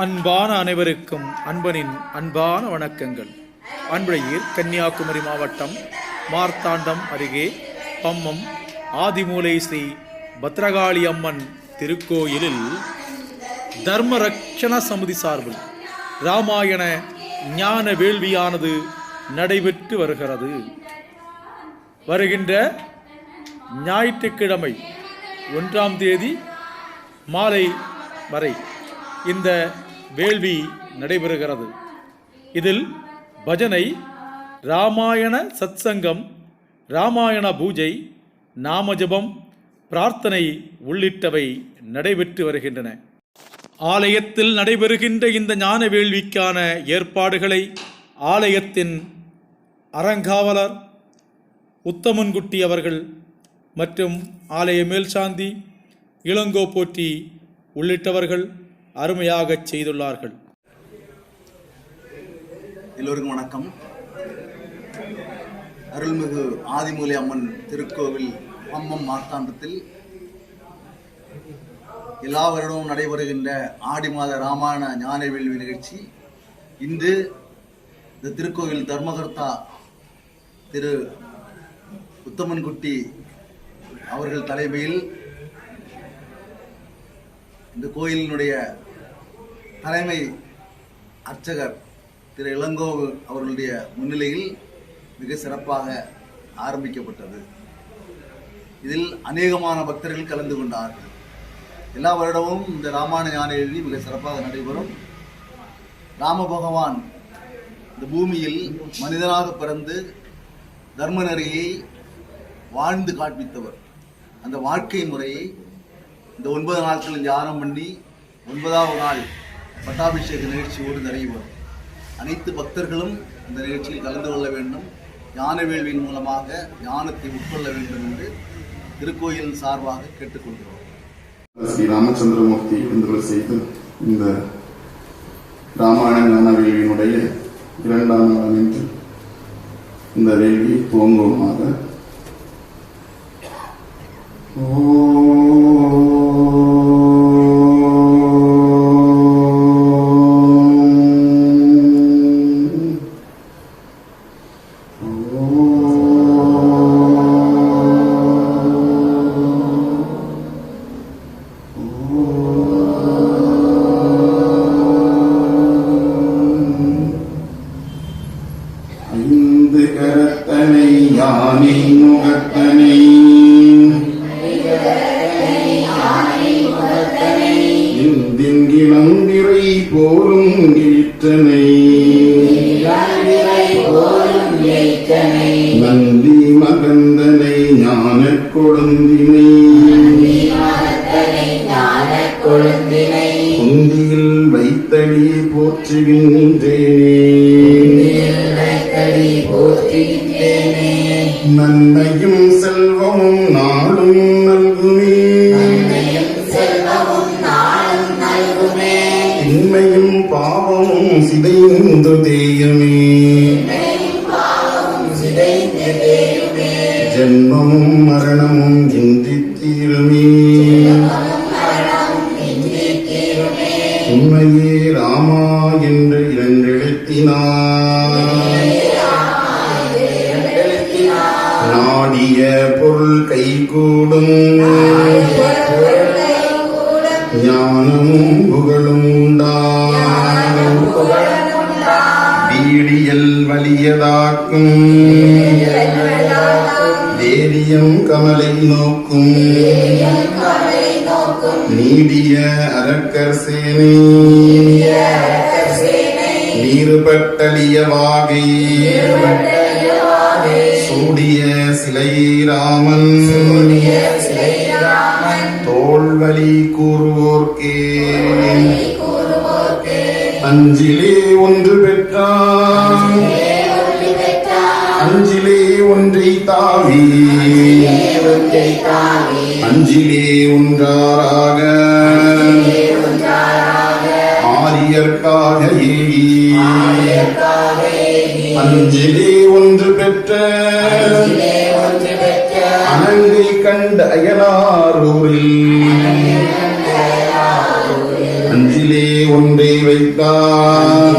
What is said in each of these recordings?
அன்பான அனைவருக்கும் அன்பனின் அன்பான வணக்கங்கள். அன்புடையீர் கன்னியாகுமரி மாவட்டம் மார்த்தாண்டம் அருகே பம்மம் ஆதிமூலை ஸ்ரீ பத்ரகாளி அம்மன் திருக்கோயிலில் தர்மரக்ஷண சமிதி சார்பில் இராமாயண ஞான வேள்வியானது நடைபெற்று வருகிறது. வருகின்ற ஞாயிற்றுக்கிழமை 1ஆம் தேதி மாலை வரை இந்த வேள்வி நடைபெறுகிறது. இதில் பஜனை, இராமாயண சத்சங்கம், இராமாயண பூஜை, நாமஜபம், பிரார்த்தனை உள்ளிட்டவை நடைபெற்று வருகின்றன. ஆலயத்தில் நடைபெறுகின்ற இந்த ஞான வேள்விக்கான ஏற்பாடுகளை ஆலயத்தின் அறங்காவலர் உத்தமன்குட்டி அவர்கள் மற்றும் ஆலய மேல்சாந்தி இளங்கோ போற்றி உள்ளிட்டவர்கள் அருமையாக செய்துள்ளார்கள். எல்லோருக்கும் வணக்கம். அருள்மிகு ஆதிமூலை அம்மன் திருக்கோவில் பம்மம் மார்த்தாண்டத்தில் எல்லா வருடமும் நடைபெறுகின்ற ஆடி மாத இராமாயண ஞான வேள்வி நிகழ்ச்சி இன்று இந்த திருக்கோவில் தர்மகர்த்தா திரு உத்தமன்குட்டி அவர்கள் தலைமையில் இந்த கோயிலினுடைய தலைமை அர்ச்சகர் திரு இளங்கோ அவர்களுடைய முன்னிலையில் மிக சிறப்பாக ஆரம்பிக்கப்பட்டது. இதில் அநேகமான பக்தர்கள் கலந்து கொண்டார்கள். எல்லா வருடமும் இந்த ராமாயண ஞான வேள்வி மிக சிறப்பாக நடைபெறும். ராம பகவான் இந்த பூமியில் மனிதனாக பிறந்து தர்ம நெறியை வாழ்ந்து காண்பித்தவர். அந்த வாழ்க்கை முறையை இந்த 9 நாட்கள் தியானம் பண்ணி 9ஆவது நாள் பட்டாபிஷேக நிகழ்ச்சியோடு நிறைவு. அனைத்து பக்தர்களும் இந்த நிகழ்ச்சியில் கலந்து கொள்ள வேண்டும். ஞான வேள்வியின் மூலமாக ஞானத்தை உட்கொள்ள வேண்டும் என்று திருக்கோயிலின் சார்பாக கேட்டுக்கொள்கிறோம். ஸ்ரீ ராமச்சந்திரமூர்த்தி என்று செய்து இந்த ராமாயண ஞான வேள்வியினுடைய 2ஆம் நாள் என்று இந்த வேள்வி துவங்குவதாக. ஐந்து கரத்தனை யானை முகத்தனை இந்திங்கிழந்திரை போலும் ஈற்றனை நந்தி மகந்தனை ஞான கொழுந்தினை குந்தியில் வைத்தடி போற்றுகின்றேனே நன்மையும் செல்வமும் நாளும் நல்குமே இன்மையும் பாவமும் சிதைந்து தேயுமே ஜென்மமும் மரணமும் இன்றி தீருமே உண்மையே ராமா என்று 2 எழுத்தினார் நாடிய பொருள் கைகூடும் ஞானமும் புகழும் உண்டாம் வீடியல் வலியதாக்கும் தேடியம் கமலை நோக்கும் நீடிய அரக்கர் சேனை நீருபட்டலிய வாகை சூடிய சிலை ராமன் தோல்வலி கூறுவோர்க்கே அஞ்சிலே ஒன்று பெற்றான் அஞ்சிலே ஒன்றை தாவி அஞ்சிலே ஒன்றாராக ஆரியர்க்காக ஏகி அஞ்சிலே ஒன்று பெற்ற அனங்கை கண்ட அயலாரூரில் அஞ்சிலே நெஞ்சிலே ஒன்றை வைத்தார்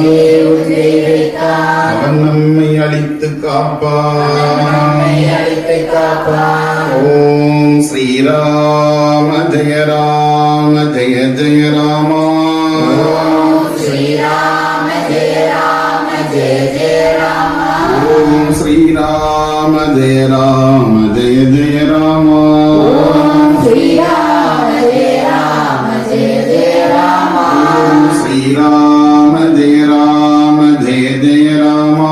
அவன் நம்மை அழித்து காப்பார். ஓம் ஸ்ரீராம ஜெய ராம ஜெய ஜெய ராமா. ஓம் ஸ்ரீராம ஜெய ராம ஜெய ஜெய ராமா. ஓம் ஸ்ரீராம ஜெய ராம ஜெய ஜெய ராமா. ஓம் ஸ்ரீராம ஜெய ராம ஜெய ஜெய ராமா. ஓம் ஸ்ரீராம ஜெய ராம ஜெய ஜெய ராமா.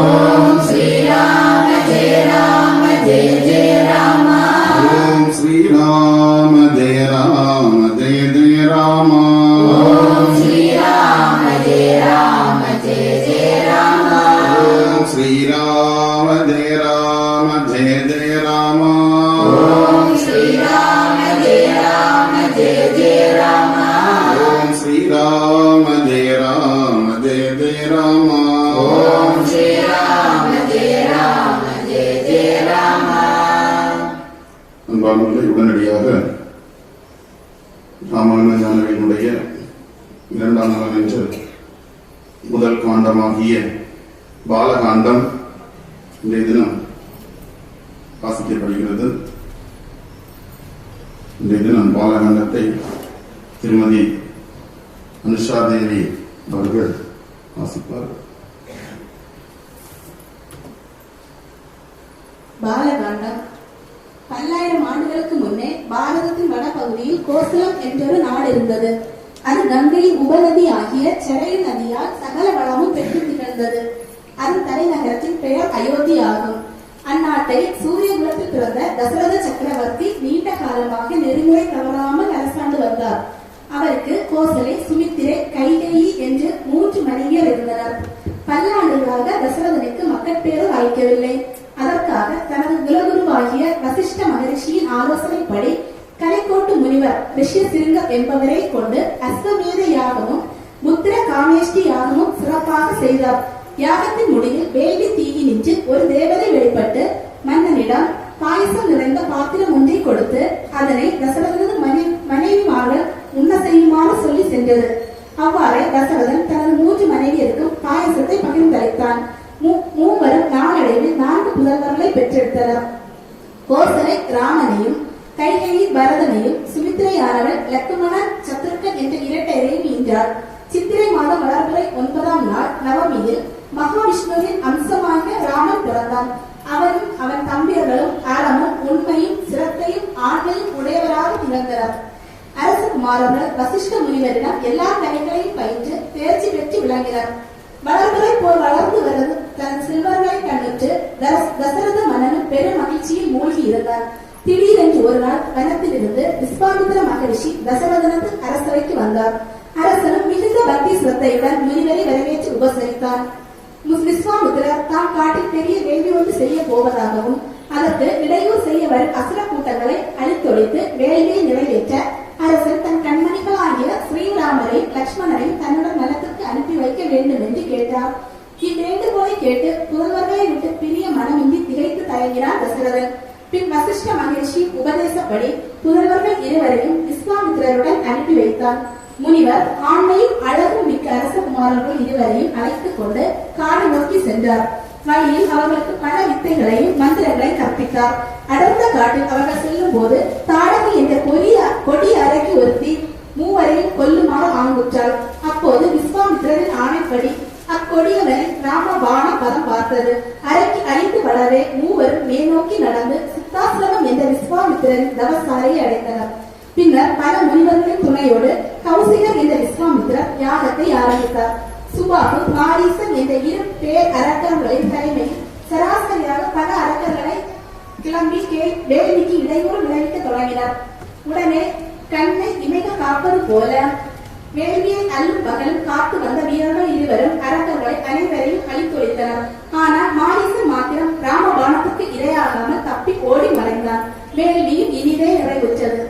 ஓம் ஸ்ரீராம ஜெய ராம ஜெய ஜெய ராமா. ஓம் ஸ்ரீராம ஜெய ராம ஜெய ஜெய ராமா. ஓம் ஸ்ரீராம ஜெய ராம ஜெய ஜெய ராமா. ஓம் ஸ்ரீராம ஜெய ராம ஜெய ஜெய ராமா. ஓம் ஸ்ரீராம ஜெய ராம ஜெய ஜெய ராமா. ஓம் ஸ்ரீராம ஜெய ராம ஜெய ஜெய ராமா. ஓம் ஸ்ரீராம ஜெய ராம ஜெய ஜெய ராமா. அன்பார்ந்தவர்களே, உடனடியாக ராமாயண ஞானவினுடைய 2ஆம் நலம் என்ற முதல் காண்டமாகிய பாலகாண்டம் இன்றைய தினம் வாசிக்கப்படுகிறது. இன்றைய தினம் பாலகாண்டத்தை திருமதி அனுஷா தேவி அவர்கள் வாசிப்பார். பாலகாண்டம். 1000 ஆண்டுகளுக்கு முன்னே பாரதத்தின் வடபகுதியில் கோசலம் என்றொரு நாடு இருந்தது. அது கங்கையின் உபநதி ஆகிய சரையு நதியால் சகல வளமும் பெற்று திகழ்ந்தது. அதன் தலைநகரத்தின் பெயர் அயோத்தி ஆகும். அந்நாட்டை சூரிய குலத்தில் பிறந்த தசரத சக்கரவர்த்தி நீண்ட காலமாக நெறிமுறை தவறாமல் அரசாண்டு வந்தார். அவருக்கு கோசலை, சுமித்திரை, கைகேயி என்று 3 மனைவியர் இருந்தனர். பல்லாண்டுகளாக தசரதனுக்கு மக்கட்பேறு வாய்க்கவில்லை. அதற்காக தனது குலகுருவாகிய வசிஷ்ட மகரிஷியின் ஆலோசனைப்படி கலைக்கோட்டு முனிவர் ரிஷிசிருங்கர் என்பவரை கொண்டு அஸ்வமேத யாகமும் புத்திர காமேஷ்டி யாகமும் சிறப்பாக செய்தார். யாகத்தின் முடிவில் வேள்வி தீங்கி நின்று ஒரு தேவதை வெளிப்பட்டு மன்னனிடம் பாயசம் நிறைந்த பாத்திரம் ஒன்றை கொடுத்து அதனை தசரதனது மனைவிமார்கள் உண்ண செய்யுமாறு சொல்லி சென்றது. அவ்வாறே தசரதன் தனது 3 மனைவியருக்கும் பாயசத்தை பகிர்ந்தளித்தான். மூவரும் நாளடைவில் 4 புதல்வர்களை பெற்றெடுத்தனர். கோசலை ராமனையும், கைகேயி பரதனையும், சுமித்திரையானவள் லக்குமணன் சத்ருக்கன் என்ற இரட்டையரையும் ஈன்றார். சித்திரை மாதம் வளர்பிறை 9ஆம் நாள் நவமியில் மகாவிஷ்ணுவின் அம்சமாக ராமன் பிறந்தான். அவனும் அவன் தம்பியர்களும் அறமும் உண்மையும் சிரத்தையும் ஆண்மையும் உடையவராக திகழ்ந்தனர். அரசகுமாரர்கள் வசிஷ்ட முனிவரிடம் எல்லா கலைகளையும் பயின்று தேர்ச்சி பெற்று விளங்கினர். வளர்பிறை போர் வளர்ந்து வருவது தன் செல்வர்களை கண்ணுற்று தசரத மன்னனும் பெரும் மகிழ்ச்சியில் மூழ்கி இருந்தார். திடீரென்று ஒரு நாள் வனத்திலிருந்து விஸ்வாமித்திர மகரிஷி தசரதனது அரசவைக்கு வந்தார். அரசனும் மிகுந்த பக்தி சிரத்தையுடன் முனிவரை வரவேற்று உபசரித்தார். விஸ்வாமித்திரர் தாம் காட்டில் பெரிய வேள்வி ஒன்று செய்ய போவதாகவும் அதற்கு இடையூறு செய்ய வரும் அசுர கூட்டங்களை அழித்தொழித்து வேள்வியை நிறைவேற்ற அரசர் தன் கண்மணிகளாகிய ஸ்ரீராமரை லட்சுமணரையும் தன்னுடன் நலத்திற்கு அனுப்பி வைக்க வேண்டும் என்று கேட்டார். இவ்வேண்டுகோளை கேட்டு புதல்வர்களை விட்டு பிரிய மனமின்றி திகைத்து தயங்கினார் தசரதன். பின் வசிஷ்ட மகரிஷி உபதேசப்படி புதல்வர்கள் இருவரையும் விஸ்வாமித்திரருடன் அனுப்பி வைத்தார். முனிவர் ஆண்மையும் அழகும் மிக்க அரசகுமாரர்கள் இருவரையும் அழைத்துக் கொண்டு காடு நோக்கி சென்றார். வழியில் அவர்களுக்கு பல வித்தைகளையும் மந்திரங்களையும் கற்பித்தார். அடர்ந்த காட்டில் அவர்கள் செல்லும் போது தாடகை என்ற கொடிய அறைக்கு ஒருத்தி மூவரையும் கொல்லுமாறு ஆங்குற்றாள். அப்போது விஸ்வாமித்திரரின் ஆணைப்படி அக்கொடியவனை ராமபாண பதம் பார்த்தது. அறைக்கு அழிந்து வளரவே மூவரும் மேல்நோக்கி நடந்து சித்தாசிரமம் என்ற விஸ்வாமித்திரரின் தவசாலையை அடைந்தனர். பின்னர் பல முனிவர்களின் துணையோடு கௌசிகர் என்ற விஸ்வாமித்திரர் யாகத்தை ஆரம்பித்தார். சுபாகு, மாரீசன் என்ற 2 பேர் அரக்கர்களின் தலைமையில் சராசரியாக பல அரக்கர்களை கிளம்பி வேள்விக்கு இடையூறு விளைவிக்க தொடங்கினார். உடனே கண்ணை இமைக காப்பது போல வேள்வியை அல்லும் பகலும் காத்து வந்த வீரர்கள் இருவரும் அரக்கர்களை அனைவரையும் அழித்தொழித்தனர். ஆனால் மாரீசன் மாத்திரம் ராமபாணத்துக்கு இரையாகாமல் தப்பி ஓடி மறைந்தான். வேள்வியும் இனிதே நிறைவுற்றது.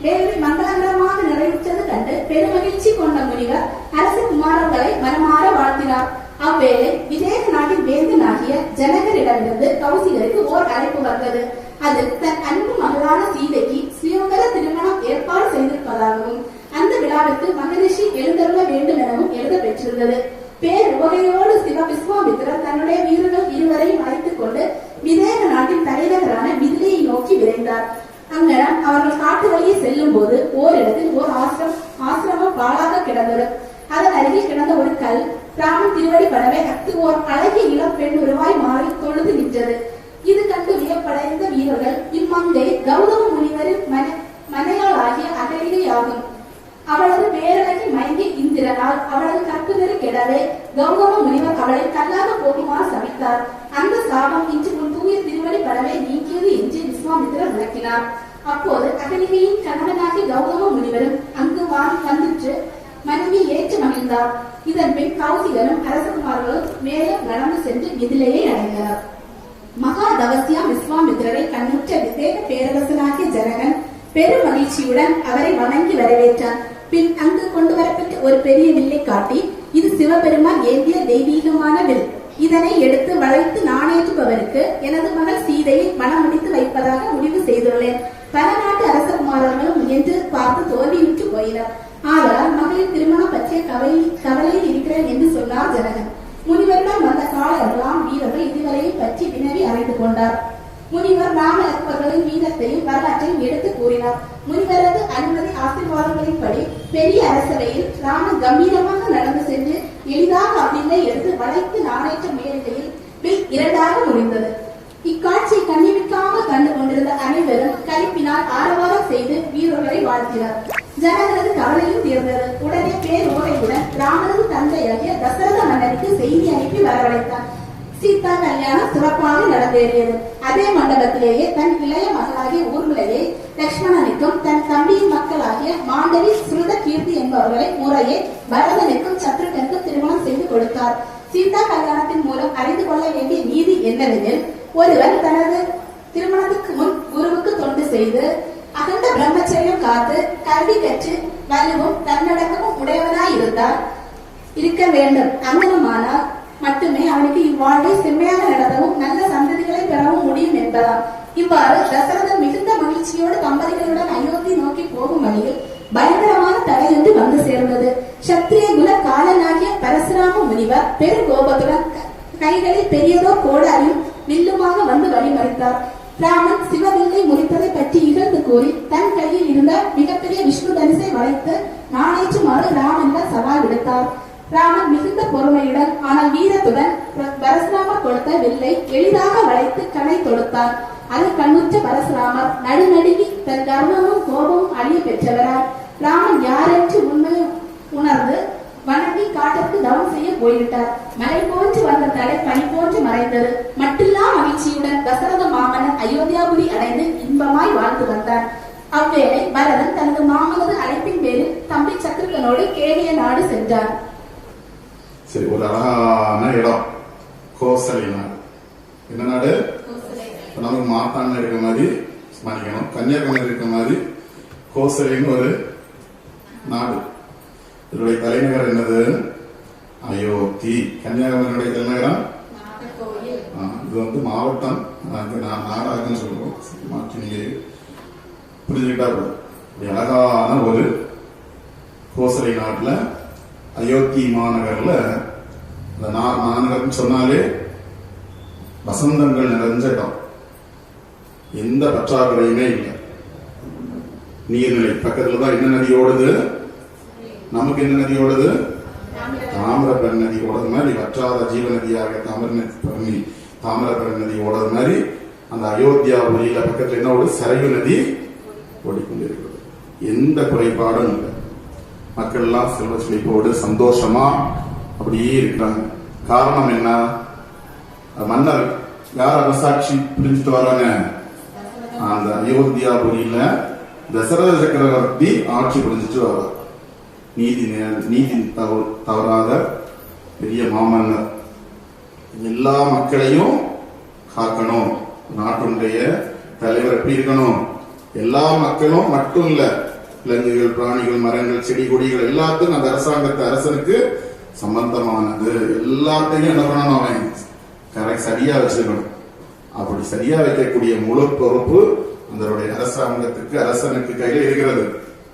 வேள்வி மங்களகரமாக நிறைவுற்றது கண்டு பெருமகிழ்ச்சி கொண்ட முனிவர் அரசகுமாரர்களை மனமாற வாழ்த்தினார். அவ்வேளை விதேக நாட்டின் வேந்தனாகிய ஜனகரிடமிருந்து கௌசிகருக்கு ஓர் அழைப்பு வந்தது. அது தன் அன்பு மகளான சீதைக்கு சுயம்பர திருமணம் ஏற்பாடு செய்திருப்பதாகவும் அந்த விழாவிற்கு மகரிஷி எழுந்தருள வேண்டும் எனவும் எழுத பெற்றிருந்தது. பேருவகையோடு விஸ்வாமித்திரர் தன்னுடைய வீரர்கள் இருவரையும் அழைத்துக் கொண்டு விதேக நாட்டின் தலைநகரான மிதிலையை நோக்கி விரைந்தார். அங்கனம் அவர்கள் காட்டு வழியே செல்லும் போது ஓரிடத்தில் ஓர் ஆசிரமம் பாழாக கிடந்தது. அதன் அருகில் கிடந்த ஒரு கல் ராமன் திருவடி படவே அத்து ஓர் அழகிய இளம் பெண் உருவாய் மாறி தொழுது நின்றது. இது கண்டு வியப்படைந்த வீரர்கள், இம்மங்கை கௌதம முனிவரின் மனையாள் ஆகிய அகலிகையாகும். அவளது பேரழகி மயங்கி இந்திரனால் அவளது கற்புதறி கெடவே கௌதம முனிவர் அவளை கல்லாக போகுமாறு சபித்தார். அந்த சாபம் இன்று உன் தூய திருவடி படவே நீக்கியது என்று விஸ்வாமித்திரர் விளக்கினார். அப்போது அகலிகையின் கணவனாகி கௌதம முனிவரும் அங்கு வந்துற்று மனைவி ஏற்று மகிழ்ந்தார். இதன் பின் கௌசிகரும் அரசகுமார்களும் மேலும் நடந்து சென்று மிதிலையை அடைந்தனர். மகா தவசியா விஸ்வாமித்திரரை கண்ணுற்ற விதேக பேரரசனாகிய ஜனகன் பெரும் மகிழ்ச்சியுடன் அவரை வணங்கி வரவேற்றான். பின் அங்கு கொண்டு வரப்பட்ட ஒரு பெரிய வில்லை காட்டி, இது சிவபெருமான் ஏந்திய தெய்வீகமான வில். இதனை எடுத்து வளைத்து நாணேற்றுபவருக்கு எனது மகள் சீதையை மனமுடித்து வைப்பதாக முடிவு செய்துள்ளேன். பல நாட்டு அரசகுமாரர்களும் முயன்று பார்த்து தோல்வியுற்று போயினர். ஆதலால் மகளின் திருமணம் பற்றிய கவலையில் இருக்கிறேன் என்று சொன்னார் ஜனகன். முனிவரிடம் வந்த காலரெல்லாம் வீரர்கள் இதுவரையை பற்றி வினவி அறிந்து கொண்டார். முனிவர் ராமலக்ஷ்மணர்களின் வீரத்தையும் வரலாற்றையும் எடுத்து கூறினார். முனிவரது அனுமதி ஆசீர்வாதங்களின்படி பெரிய அரசவையில் ராமன் கம்பீரமாக நடந்து சென்று எளிதாக அவ்வில்லை எடுத்து வளைத்து நாணேற்ற முயற்சியில் வில் இரண்டாக முடிந்தது. இக்காட்சியை கண்ணிமிக்காமல் கண்டு கொண்டிருந்த அனைவரும் களிப்பினால் ஆரவாரம் செய்து வீரர்களை வாழ்த்தினர். ஜனகரது கவலையும் தீர்ந்தது. உடனே பேருரையுடன் ராமனது தந்தையாகிய தசரத மன்னருக்கு செய்தி அனுப்பி வரவழைத்தார். சீதா கல்யாணம் சிறப்பாக நடந்தேறியது. அதே மண்டபத்திலேயே தன் இளைய மகளாகிய ஊர்மிளையை லட்சுமணனுக்கும் தன் தம்பியின் மக்களாகிய மாண்டவி, ஸ்ருத, கீர்த்தி என்பவர்களை முறையே பரதனுக்கும் சத்ருகனுக்கும் திருமணம் செய்து கொடுத்தார். சீதா கல்யாணத்தின் மூலம் அறிந்து கொள்ள வேண்டிய நீதி என்னவெனில், ஒருவர் தனது திருமணத்துக்கு முன் குருவுக்கு தொண்டு செய்து அகண்ட பிரம்மச்சரியம் காத்து கல்வி கற்று வலுவும் தன்னடக்கமும் உடையவனாய் இருக்க வேண்டும். அங்கனமானால் மட்டுமே அவனுக்கு இவ்வாழ்வை செம்மையாக நடத்தவும் நல்ல சந்ததிகளை பெறவும் முடியும் என்பதாம். இவ்வாறு தசரதன் மிகுந்த மகிழ்ச்சியோடு தம்பதிகளுடன் அயோத்தி நோக்கி போகும் வழியில் பயங்கரமான தடையொன்று வந்து சேர்ந்தது. சத்திரிய குல காலனாகிய பரசுராம முனிவர் பெரு கோபத்துடன் கைகளில் பெரியதோர் கோடாரியும் வில்லுமாக வந்து வழிமறித்தார். ராமன் சிவவில்லை முறித்ததை பற்றி இகழ்ந்து கூறி தன் கையில் இருந்த மிகப்பெரிய விஷ்ணு தனுசை வளைத்து நாணேற்றுமாறு ராமனிடம் சவால் விடுத்தார். ராமன் மிகுந்த பொறுமையுடன் ஆனால் வீரத்துடன் பரசுராமர் கொடுத்த வில்லை எளிதாக வளைத்து கணை தொடுத்தார். அது கண்ணுற்ற பரசுராமர் நடுநடுங்கி தன் கர்வமும் கோபமும் அழிய பெற்றவரார். ராமன் யாரென்று உண்மையை உணர்ந்து வணங்கி காட்டிற்கு தவம் செய்ய போய்விட்டார். மலை போன்று வந்த தடை பனி போன்று மறைந்தது. மட்டில்லா மகிழ்ச்சியுடன் தசரத மாமன்னன் அயோத்தியாபுரி அடைந்து இன்பமாய் வாழ்ந்து வந்தார். அவ்வேளை பரதன் தனது மாமனது அழைப்பின் பேரில் தம்பி சத்ருகனோடு கேளிய நாடு சென்றார். சரி, ஒரு அழகான இடம் கோசலை நாடு. என்ன நாடு? நமக்கு மாத்தாண்ட இருக்க மாதிரி மன்னிக்கணும், கன்னியாகுமரி இருக்க மாதிரி கோசலைன்னு ஒரு நாடு. இதனுடைய தலைநகர் என்னது? அயோத்தி. கன்னியாகுமரியுடைய தலைநகரம் இது வந்து மாவட்டம். நான் நாடாகன்னு சொல்லுவோம், மாற்றி நீங்க புரிஞ்சுக்கிட்டா போதும். அழகான ஒரு கோசலை நாட்டுல அயோத்தி மாநகர்ல, இந்த மாநகர்னு சொன்னாலே வசந்தங்கள் நிறைஞ்ச இடம், எந்த பற்றாக்குறையுமே இல்லை. நீர்நிலை பக்கத்துலதான் என்ன நதி ஓடுது? நமக்கு என்ன நதி ஓடுது? தாமிரபரணி நதி ஓடுறது மாதிரி, வற்றாத ஜீவ நதியாக தாமிரபரணி நதி ஓடுறது மாதிரி அந்த அயோத்தியா புரியில பக்கத்துல என்ன ஓடு? சரையு நதி ஓடிக்கொண்டிருக்கிறது. எந்த குறைபாடும் இல்லை. மக்கள் எல்லாம் செல்வ செழிப்போடு சந்தோஷமா அப்படியே இருக்கிறாங்க. காரணம் என்ன? மன்னர் யார் அரசாட்சி புரிஞ்சுட்டு வராங்க? அந்த அயோத்தியாபுரியில தசரத சக்கரவர்த்தி ஆட்சி புரிஞ்சுட்டு வர்றார். நீதி தவறாத பெரிய மாமன்னர். எல்லா மக்களையும் காக்கணும். நாட்டுடைய தலைவர் எப்படி இருக்கணும்? எல்லா மக்களும் மட்டும் இல்ல, விலங்குகள், பிராணிகள், மரங்கள், செடி கொடிகள் எல்லாத்துக்கும் அந்த அரசனுக்கு சம்பந்தமானது. எல்லாத்தையும் என்ன பண்ணணும்? அவன் கரெக்ட் சரியா வச்சுக்கணும். அப்படி சரியா வைக்கக்கூடிய முழு பொறுப்பு அந்த அரசாங்கத்துக்கு, அரசனுக்கு கையில இருக்கிறது.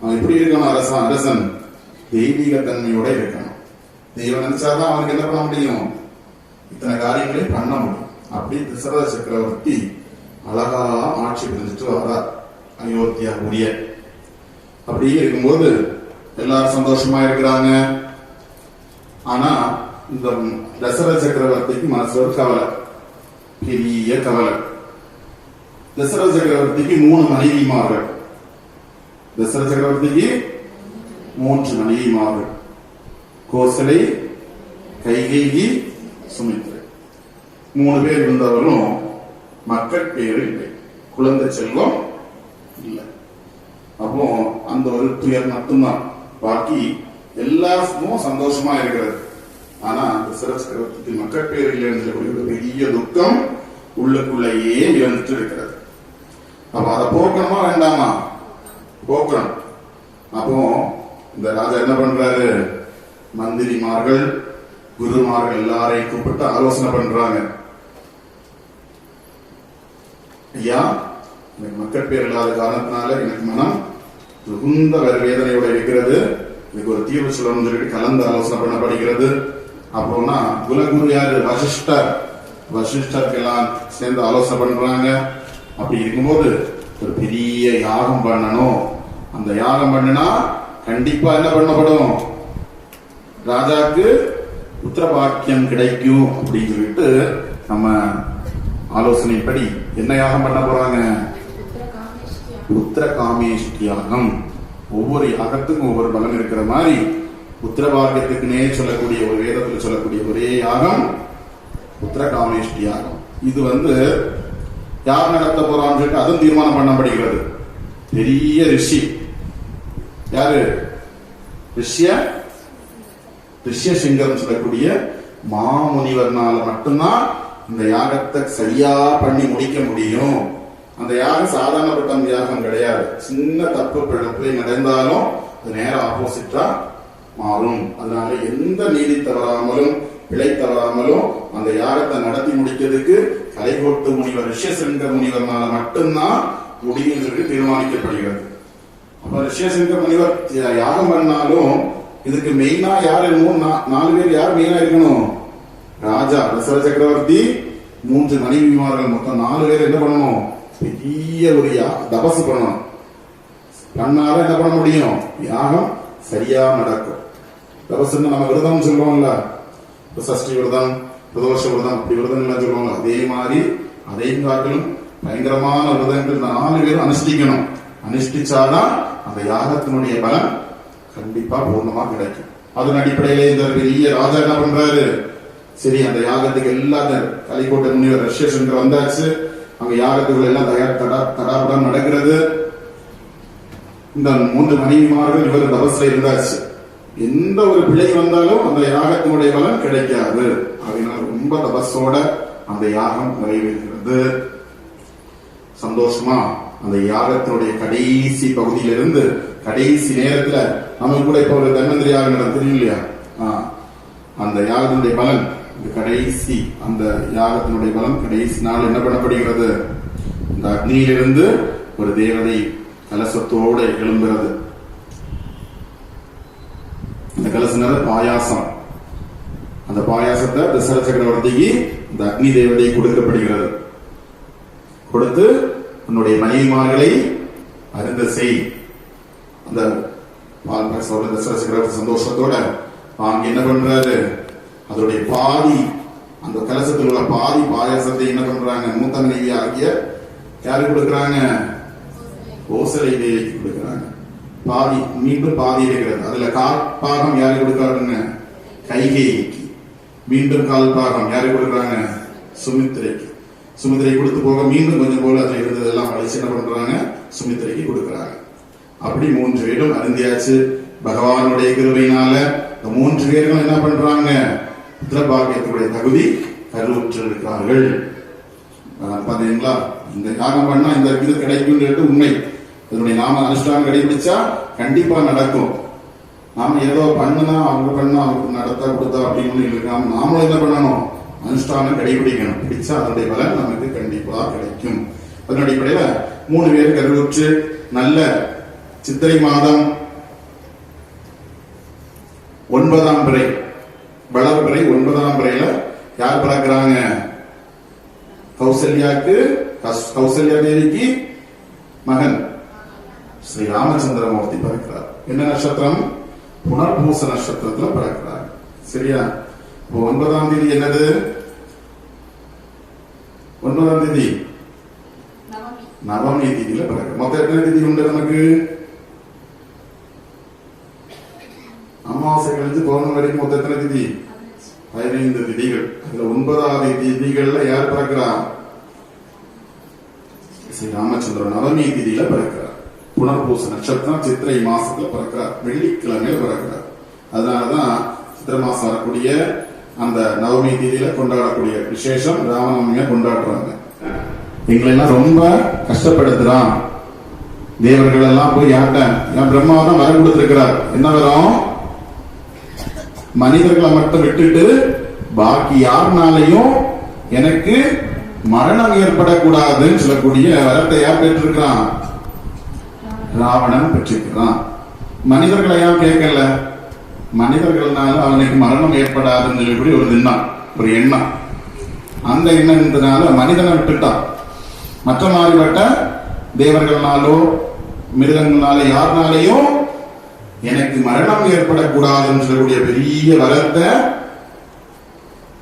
அவன் எப்படி இருக்கணும்? அரசன் தெய்வீக தன்மையோட இருக்கணும். தெய்வம் நினைச்சாதான் அவனுக்கு என்ன பண்ண முடியும்? இத்தனை காரியங்களையும் பண்ண முடியும். அப்படி தசரத சக்கரவர்த்தி அழகா ஆட்சி புரிஞ்சிட்டு வர்றார் அயோத்தியா உரிய. அப்படியே இருக்கும்போது எல்லாரும் சந்தோஷமா இருக்கிறாங்க. ஆனா இந்த தசரத சக்கரவர்த்திக்கு மனசுல ஒரு கவலை, பெரிய கவலை. தசரத சக்கரவர்த்திக்கு 3 மனைவிமார்கள். தசரத சக்கரவர்த்திக்கு 3 மனைவிமார்கள். கோசலை, கைகேயி, சுமித்ரை. 3 பேர் இருந்தவரும் மக்கள் பேரு இல்லை, குழந்தை செல்வம் இல்லை. அப்போ அந்த ஒரு துயர் மட்டும்தான். பாக்கி எல்லாருக்கும் சந்தோஷமா இருக்கிறது. ஆனா தசரத சக்கரவர்த்திக்கு மக்கள் பேர் இல்லைன்னு சொல்லக்கூடிய பெரிய துக்கம் உள்ளுக்குள்ளேயே இருந்துட்டு இருக்கிறது. அப்ப அதை போக்கணுமா வேண்டாமா? போக்கணும். அப்போ இந்த ராஜா என்ன பண்றாரு? மந்திரிமார்கள், குருமார்கள் எல்லாரையும் கூப்பிட்டு ஆலோசனை பண்றாங்க. ஐயா, எனக்கு மக்கள் பேர் இல்லாத காரணத்தினால எனக்கு மனம் மிகுந்த வேதனையோட இருக்கிறது. எனக்கு ஒரு தீர்வு சொல்லணும்னு சொல்லிட்டு கலந்து ஆலோசனை பண்ணப்படுகிறது. அப்போனா குலகுரு யாரு? வசிஷ்டர். வசிஷ்டருக்கெல்லாம் சேர்ந்து ஆலோசனை பண்றாங்க. அப்படி இருக்கும்போது ஒரு பெரிய யாகம் பண்ணணும். அந்த யாகம் பண்ணினா கண்டிப்பா என்ன பண்ணப்படும்? ராஜாக்கு புத்திரபாக்கியம் கிடைக்கும் அப்படின்னு சொல்லிட்டு நம்ம ஆலோசனைப்படி என்ன யாகம் பண்ண போறாங்க? உத்தரகாமேஷ்டி யாகம். ஒவ்வொரு யாகத்துக்கும் ஒவ்வொரு பலன் இருக்கிற மாதிரி உத்தரபாக்கியத்துக்குனே சொல்லக்கூடிய ஒரு வேதத்தில் சொல்லக்கூடிய ஒரே யாகம் உத்தரகாமேஷ்டி யாகம். இது யார் நடத்த போறான்னு சொல்லிட்டு அதுவும் தீர்மானம் பண்ணப்படுகிறது. பெரிய ரிஷி யாரு? ரிஷ்யசிங்கர் சொல்லக்கூடிய மாமுனிவர்னால மட்டும்தான் இந்த யாகத்தை சரியா பண்ணி முடிக்க முடியும். அந்த யாகம் சாதாரணப்பட்ட யாகம் கிடையாது. சின்ன தப்பு பிழப்பு நடந்தாலும் அது நேரம் ஆப்போசிட்டா மாறும். அதனால எந்த நீதி தவறாமலும் பிழை தவறாமலும் அந்த யாகத்தை நடத்தி முடிக்கிறதுக்கு கலைகோட்டு முனிவர் ரிஷ்யசிங்க முனிவர்னால மட்டும்தான் முடியும் சொல்லி தீர்மானிக்கப்படுகிறது. அப்ப ரிஷ்யசிங்க முனிவர் யாகம் பண்ணாலும் இதுக்கு மெயினா யார்? 4 பேர் யார் மெயினா இருக்கணும்? ராஜா தசரத சக்கரவர்த்தி, 3 மனைவிமார்கள், மொத்தம் 4 பேர் என்ன பண்ணணும்? பெரிய ஒரு தபசு பண்ணணும். பண்ணாலும் என்ன பண்ண முடியும்? யாகம் சரியா நடக்கும். தபசுன்னு நம்ம விரதம் சொல்லுவோம்ல, சஷ்டி விரதம், பிரதோஷ விரதம், அப்படி விரதம் எல்லாம் சொல்லுவாங்க. அதே மாதிரி அதையும் காட்டிலும் பயங்கரமான விரதங்கள் 4 பேரும் அனுஷ்டிக்கணும். அனுஷ்டிச்சாதான் அந்த யாகத்தினுடைய பலன் கண்டிப்பா பூர்ணமா கிடைக்கும். அதன் அடிப்படையிலே இந்த பெரிய ராஜா என்ன பண்றாரு? சரி, அந்த யாகத்துக்கு எல்லாத்தையும் கலிகோட்டை முனிவர் ரிஷ்யசிங்கர் வந்தாச்சு. அங்க யாகத்துக்குள்ள எல்லாம் தடாபடம் நடக்கிறது. இந்த 3 மனைவிமார்கள் இவர் தபஸ்ல இருந்தாச்சு. எந்த ஒரு பிழை வந்தாலும் அந்த யாகத்தினுடைய பலன் கிடைக்காது. அதனால ரொம்ப தபஸோட அந்த யாகம் நிறைவேறுகிறது. சந்தோஷமா அந்த யாகத்தினுடைய கடைசி பகுதியிலிருந்து கடைசி நேரத்துல நமக்கு கூட இப்ப ஒரு தன்வந்திரி யாகம் நடக்கும் இல்லையா? அந்த யாகத்தினுடைய பலன் கடைசி, அந்த யாகத்தினுடைய பலன் கடைசி நாள் என்ன பண்ணப்படுகிறது? இந்த அக்னியிலிருந்து ஒரு தேவதை கலசத்தோடு எழும்புகிறது. அந்த கலசம் பாயாசம். அந்த பாயாசத்தை தசரத சக்கரவர்த்திக்கு இந்த அக்னி தேவதை கொடுக்கப்படுகிறது. கொடுத்து உன்னுடைய மனைவிமார்களை அருந்த செய். அந்த தசரத சக்கரவர்த்தி சந்தோஷத்தோட வாங்க என்ன பண்றாரு? அதனுடைய பாதி, அந்த கலசத்தில் உள்ள பாதி பாயாசத்தை என்ன பண்றாங்க? மூத்த மனைவி ஆகிய யாருக்கு கொடுக்கறாங்க? கோசலை தேவிக்கு கொடுக்கறாங்க. பாதி, மீண்டும் பாதி இருக்கிறது. அதுல கால் பாகம் யாருக்கு கொடுக்கறாங்க? கைகேயிக்கு. மீண்டும் கால் பாகம் யாருக்கு கொடுக்கறாங்க? சுமித்ரைக்கு. சுமித்ரை கொடுத்து போக மீண்டும் கொஞ்சம் போல அதுல இருந்ததெல்லாம் அழிச்சு என்ன பண்றாங்க? சுமித்ரைக்கு கொடுக்கறாங்க. அப்படி 3 பேரும் அருந்தியாச்சு. பகவானுடைய கிருபையினால 3 பேரும் என்ன பண்றாங்க? புத்திரபாக்கியத்துடைய தகுதி கருவுற்று இருக்கிறார்கள். பாத்தீங்களா? இந்த யாகம் பண்ணா இந்த இது கிடைக்கும் உண்மை. இதனுடைய நாம அனுஷ்டானம் கடைபிடிச்சா கண்டிப்பா நடக்கும். நாம ஏதோ பண்ணுனா அவங்க பண்ணா அவங்க நடத்தா கொடுத்தா அப்படின்னு இருக்காம நாமளும் என்ன பண்ணணும்? அனுஷ்டானம் கடைபிடிக்கணும். பிடிச்சா அதனுடைய பலன் நமக்கு கண்டிப்பா கிடைக்கும். அதனுடைய அடிப்படையில 3 பேர் கருவுற்று நல்ல சித்திரை மாதம் 9ஆம் பிறை, வளர்பிறை 9ஆம் பிறையில யார் பிறக்கிறாங்க? கௌசல்யா தேவிக்கு மகன் ஸ்ரீ ராமச்சந்திரமூர்த்தி பிறக்கிறார். என்ன நட்சத்திரம்? புனர்பூச நட்சத்திரத்துல பிறக்கிறார். சரியா? 9ஆம் தேதி என்னது? 9ஆம் தேதி நவமி தேதியில பிறகு. மொத்தம் எத்தனை தேதி உண்டு நமக்கு? அமாவாசை கழிஞ்சு பௌர்ணமி வரைக்கும் மொத்தம் எத்தனை தேதி? 15 திதிகள். அதுல 9ஆவது திதிகள்ல யார் பிறக்கிறா? ஸ்ரீ ராமச்சந்திரன் நவமி திதியில பிறக்கிறார். புனர்பூச நட்சத்திரம் சித்திரை மாசத்துல பிறக்கிறார், வெள்ளிக்கிழமையில பிறக்கிறார். அதனாலதான் சித்திரை மாசம் வரக்கூடிய அந்த நவமி திதியில கொண்டாடக்கூடிய விசேஷம் ராமநவமியா கொண்டாடுறாங்க. எங்களை எல்லாம் ரொம்ப கஷ்டப்படுத்துறான். தேவர்கள் எல்லாம் போய் யார்கிட்ட? பிரம்மாவை தான் வரம் கொடுத்திருக்கிறார். என்ன வரம்? மனிதர்களை மட்டும் விட்டுட்டு பாக்கி யாருனாலையும் எனக்கு மரணம் ஏற்படக்கூடாதுன்னு சொல்லக்கூடிய வரத்தை யார் பெற்றிருக்கிறான்? ராவணன் பெற்றிருக்கிறான். மனிதர்களை யார் கேட்கல? மனிதர்கள்னால அவனுக்கு மரணம் ஏற்படாதுன்னு சொல்லக்கூடிய ஒரு எண்ணம். அந்த எண்ணத்தினால மனிதனை விட்டுட்டான். மற்ற மாறிப்பட்ட தேவர்கள்னாலோ மிருகங்களால யாருனாலையும் எனக்கு மரணம் ஏற்படக்கூடாதுன்னு சொல்லக்கூடிய பெரிய வரத்தை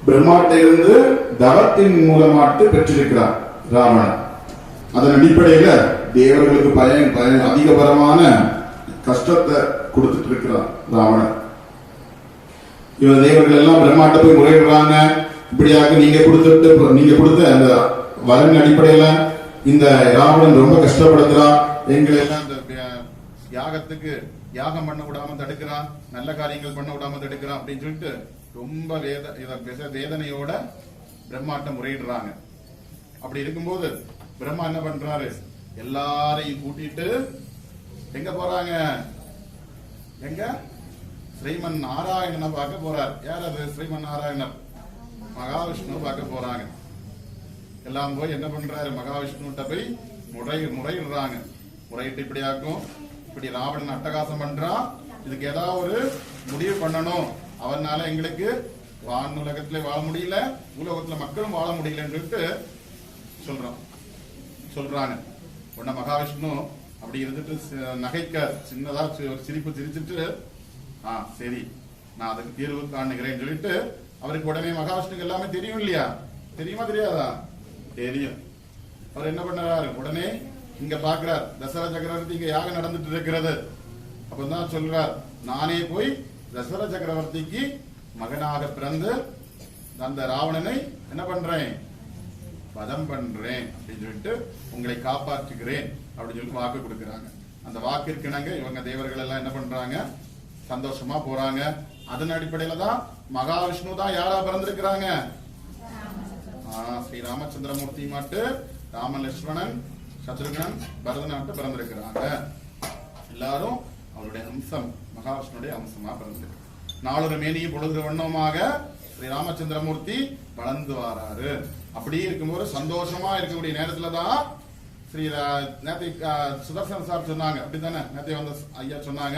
பிரம்மாட்ட இருந்து தவத்தின் மூலமாட்டு பெற்றிருக்கிறார் ராவணன். அதன் அடிப்படையில தேவர்களுக்கு அதிகபரமான கஷ்டத்தை கொடுத்துட்டு இருக்கிறார் ராவணன். இவர் தேவர்கள் எல்லாம் பிரம்மாட்ட போய் முறையிடுறாங்க. இப்படியாக நீங்க கொடுத்த அந்த வரன் அடிப்படையில இந்த ராவணன் ரொம்ப கஷ்டப்படுத்துறான். எங்களை எல்லாம் இந்த யாகத்துக்கு யாகம் பண்ண விடாம தடுக்கிறான், நல்ல காரியங்கள் பண்ண விடாம தடுக்கிறான் அப்படின்னு சொல்லிட்டு ரொம்ப வேதனையோட பிரம்மாட்ட முறையிடுறாங்க. அப்படி இருக்கும்போது பிரம்மா என்ன பண்றாரு? எல்லாரையும் கூட்டிட்டு எங்க போறாங்க? எங்க? ஸ்ரீமன் நாராயணனை பார்க்க போறார். யார் அது? ஸ்ரீமன் நாராயணர், மகாவிஷ்ணு பார்க்க போறாங்க. எல்லாம் போய் என்ன பண்றாரு? மகாவிஷ்ணுட்ட போய் முறையிடுறாங்க. முறையிட்டு இப்படியாக்கும், இப்படி ராவணன் அட்டகாசம் பண்றான், இதுக்கு ஏதாவது ஒரு முடிவு பண்ணணும். அவனால எங்களுக்கு வானுலகத்துல வாழ முடியல, உலகத்துல மக்களும் வாழ முடியலன்னு சொல்றாங்க. உடனே மகாவிஷ்ணு அப்படி இருந்துட்டு நகைக்க சின்னதா ஒரு சிரிப்பு சிரிச்சுட்டு, சரி நான் அதுக்கு தீர்வு காணுகிறேன்னு சொல்லிட்டு அவருக்கு உடனே மகாவிஷ்ணுக்கு எல்லாமே தெரியும் இல்லையா? தெரியுமா தெரியாதா? தெரியும். அவர் என்ன பண்ணாரு? உடனே இங்க பாக்குறார், தசரத சக்கரவர்த்தி இங்க யாகம் நடந்துட்டு இருக்கிறது. அப்பதான் சொல்றார், நானே போய் தசரத சக்கரவர்த்திக்கு மகனாக பிறந்து அந்த ராவணனை என்ன பண்றேன்? வதம் பண்றேன் அப்படின்னு சொல்லிட்டு உங்களை காப்பாற்றுகிறேன் அப்படின்னு சொல்லி வாக்கு கொடுக்கிறாங்க. அந்த வாக்கிற்கு இணங்க இவங்க தேவர்கள் எல்லாம் என்ன பண்றாங்க? சந்தோஷமா போறாங்க. அதன் அடிப்படையில தான் மகாவிஷ்ணு தான் யாரா பிறந்திருக்கிறாங்க? ஸ்ரீ ராமச்சந்திரமூர்த்தி மாட்டு ராம லட்சுமணன் சத்ருகன் பரதநாட்டு பிறந்திருக்கிறாங்க. எல்லாரும் அவருடைய அம்சம், மகாவிஷ்ணுடைய அம்சமா பிறந்திருக்கு. நாளொரு மேனியும் பொழுது வண்ணமாக ஸ்ரீ ராமச்சந்திரமூர்த்தி வளர்ந்து வராரு. அப்படி இருக்கும்போது சந்தோஷமா இருக்கக்கூடிய நேரத்துலதான் ஸ்ரீ நேத்தை சுதர்சன சார் சொன்னாங்க. அப்படித்தானே நேத்தை வந்து ஐயா சொன்னாங்க.